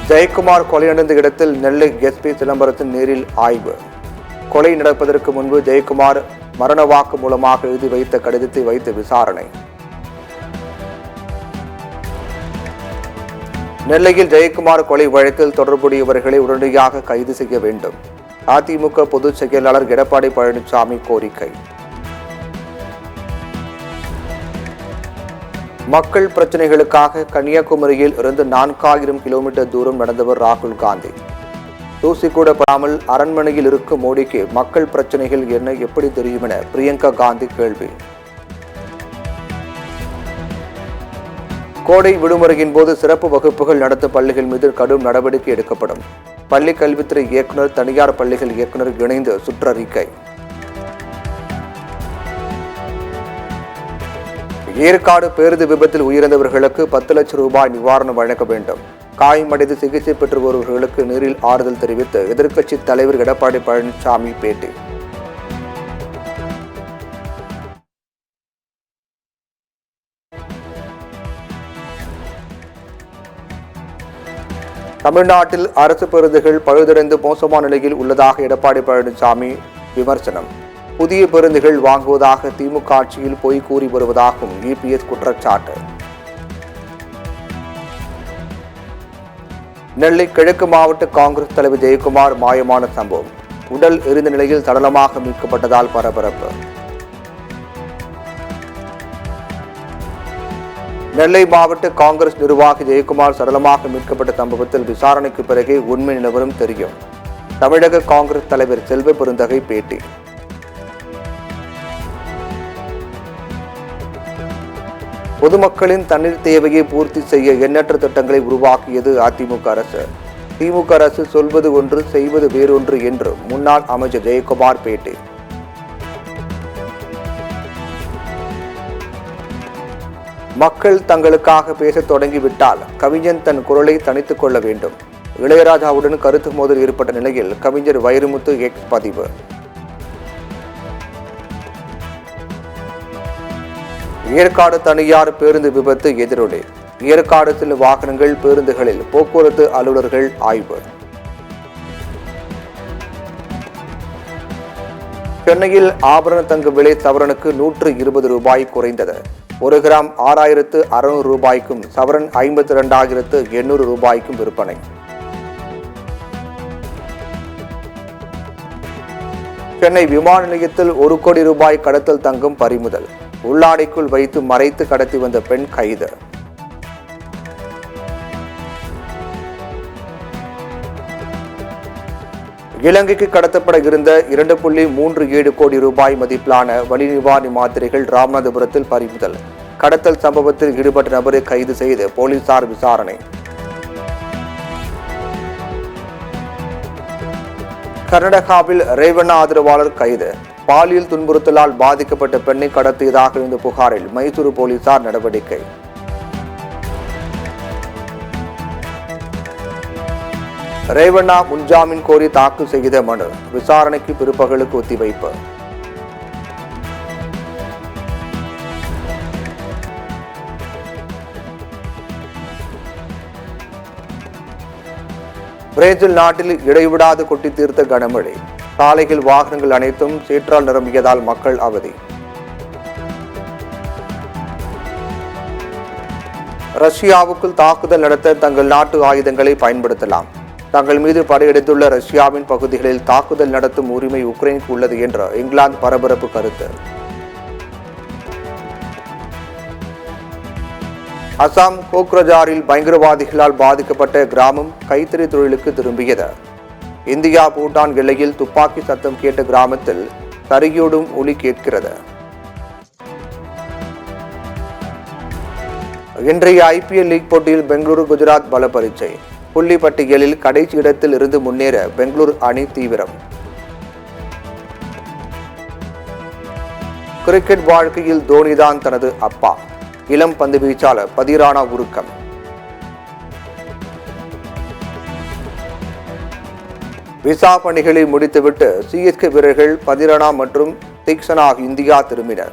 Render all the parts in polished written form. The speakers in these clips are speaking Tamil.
ஜெயக்குமார் கொலை நடந்த இடத்தில் நெல்லை எஸ்பி சிதம்பரத்தின் நேரில் ஆய்வு. கொலை நடப்பதற்கு முன்பு ஜெயக்குமார் மரண வாக்கு மூலமாக எழுதி வைத்த கடிதத்தை வைத்து விசாரணை. நெல்லையில் ஜெயக்குமார் கொலை வழக்கில் தொடர்புடையவர்களை உடனடியாக கைது செய்ய வேண்டும். அதிமுக பொதுச் செயலாளர் எடப்பாடி பழனிசாமி கோரிக்கை. மக்கள் பிரச்சினைகளுக்காக கன்னியாகுமரியில் இருந்து 4000 கிலோமீட்டர் தூரம் நடந்தவர் ராகுல் காந்தி. தூசி கூட படாமல் அரண்மனையில் இருக்கும் மோடிக்கு மக்கள் பிரச்சினைகள் என்ன எப்படி தெரியும் என பிரியங்கா காந்தி கேள்வி. கோடை விடுமுறையின் போது சிறப்பு வகுப்புகள் நடத்தும் பள்ளிகள் மீது கடும் நடவடிக்கை எடுக்கப்படும். பள்ளி கல்வித்துறை இயக்குநர் தனியார் பள்ளிகள் இயக்குநர் இணைந்து சுற்றறிக்கை. ஏற்காடு பேருந்து விபத்தில் உயிரிழந்தவர்களுக்கு 10 லட்சம் ரூபாய் நிவாரணம் வழங்க வேண்டும். காயமடைந்து சிகிச்சை பெற்று வருபவர்களுக்கு நேரில் ஆறுதல் தெரிவித்து எதிர்க்கட்சித் தலைவர் எடப்பாடி பழனிசாமி பேட்டி. தமிழ்நாட்டில் அரசு பேருந்துகள் பழுதடைந்து மோசமான நிலையில் உள்ளதாக எடப்பாடி பழனிசாமி விமர்சனம். புதிய பேருந்துகள் வாங்குவதாக திமுக ஆட்சியில் பொய் கூறி வருவதாகவும் இபிஎஸ் குற்றச்சாட்டு. நெல்லை கிழக்கு மாவட்ட காங்கிரஸ் தலைவர் ஜெயக்குமார் மாயமான சம்பவம். உடல் எரிந்த நிலையில் சடலமாக மீட்கப்பட்டதால் பரபரப்பு. நெல்லை மாவட்ட காங்கிரஸ் நிர்வாகி ஜெயக்குமார் சடலமாக மீட்கப்பட்ட சம்பவத்தில் விசாரணைக்கு பிறகே உண்மை நிலவரம் தெரியும். தமிழக காங்கிரஸ் தலைவர் செல்வ பெருந்தகை பேட்டி. பொதுமக்களின் தண்ணீர் தேவையை பூர்த்தி செய்ய எண்ணற்ற திட்டங்களை உருவாக்கியது அதிமுக அரசு. திமுக அரசு சொல்வது ஒன்று செய்வது வேறொன்று என்று முன்னாள் அமைச்சர் ஜெயக்குமார் பேட்டி. மக்கள் தங்களுக்காக பேசத் தொடங்கிவிட்டால் கவிஞன் தன் குரலை தனித்துக் கொள்ள வேண்டும். இளையராஜாவுடன் கருத்து மோதல் ஏற்பட்ட நிலையில் கவிஞர் வைரமுத்து எக்ஸ் பதிவு. ஏற்காடு தனியார் பேருந்து விபத்து எதிரொலி. ஏற்காடு செல்லும் வாகனங்கள் பேருந்துகளில் போக்குவரத்து அலுவலர்கள் ஆய்வு. சென்னையில் ஆபரண தங்க விலை சவரனுக்கு 120 ரூபாய் குறைந்தது. 1 கிராம் 6600 ரூபாய்க்கும் சவரன் 52,800 ரூபாய்க்கும் விற்பனை. சென்னை விமான நிலையத்தில் 1 கோடி ரூபாய் கடத்தல் தங்கம் பறிமுதல். உள்ளாடைக்குள் வைத்து மறைத்து கடத்தி வந்த பெண் கைது. இலங்கைக்கு கடத்தப்பட இருந்த 2.37 கோடி ரூபாய் மதிப்பிலான வலி நிவாரணி மாத்திரைகள் ராமநாதபுரத்தில் பறிமுதல். கடத்தல் சம்பவத்தில் ஈடுபட்ட நபரை கைது செய்து போலீசார் விசாரணை. கர்நாடகாவில் ரேவண்ணா ஆதரவாளர் கைது. பாலியல் துன்புறுத்தலால் பாதிக்கப்பட்ட பெண்ணை கடத்தியதாக இருந்த புகாரில் மைசூரு போலீசார் நடவடிக்கை. ரேவண்ணா முன்ஜாமீன் கோரி தாக்கல் செய்த மனு விசாரணைக்கு பிற்பகலுக்கு ஒத்திவைப்பு. பிரேசில் நாட்டில் இடைவிடாது கொட்டி தீர்த்த கனமழை. சாலைகள் வாகனங்கள் அனைத்தும் சேற்றால் நிரம்பியதால் மக்கள் அவதி. ரஷ்யாவுக்குள் தாக்குதல் நடத்த தங்கள் நாட்டு ஆயுதங்களை பயன்படுத்தலாம். தங்கள் மீது படையெடுத்துள்ள ரஷ்யாவின் பகுதிகளில் தாக்குதல் நடத்தும் உரிமை உக்ரைனுக்கு உள்ளது என்ற இங்கிலாந்து பரபரப்பு கருத்து. அசாம் கோக்ரஜாரில் பயங்கரவாதிகளால் பாதிக்கப்பட்ட கிராமம் கைத்தறி தொழிலுக்கு திரும்பியது. இந்தியா பூட்டான் எல்லையில் துப்பாக்கி சத்தம் கேட்ட கிராமத்தில் தறியோடும் ஒலி கேட்கிறது. இன்றைய ஐபிஎல் லீக் போட்டியில் பெங்களூரு குஜராத் பல பரீட்சை. புள்ளி பட்டியலில் கடைசி இடத்தில் இருந்து முன்னேற பெங்களூரு அணி தீவிரம். கிரிக்கெட் வாழ்க்கையில் தோனிதான் தனது அப்பா. இளம் பந்து வீச்சாளர் பதிரானா உருக்கம். விசா பணிகளை முடித்துவிட்டு சிஎஸ்கே வீரர்கள் பதிரானா மற்றும் தீக்ஷனா இந்தியா திரும்பினர்.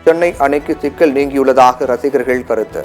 சென்னை அணிக்கு சிக்கல் நீங்கியுள்ளதாக ரசிகர்கள் கருத்து.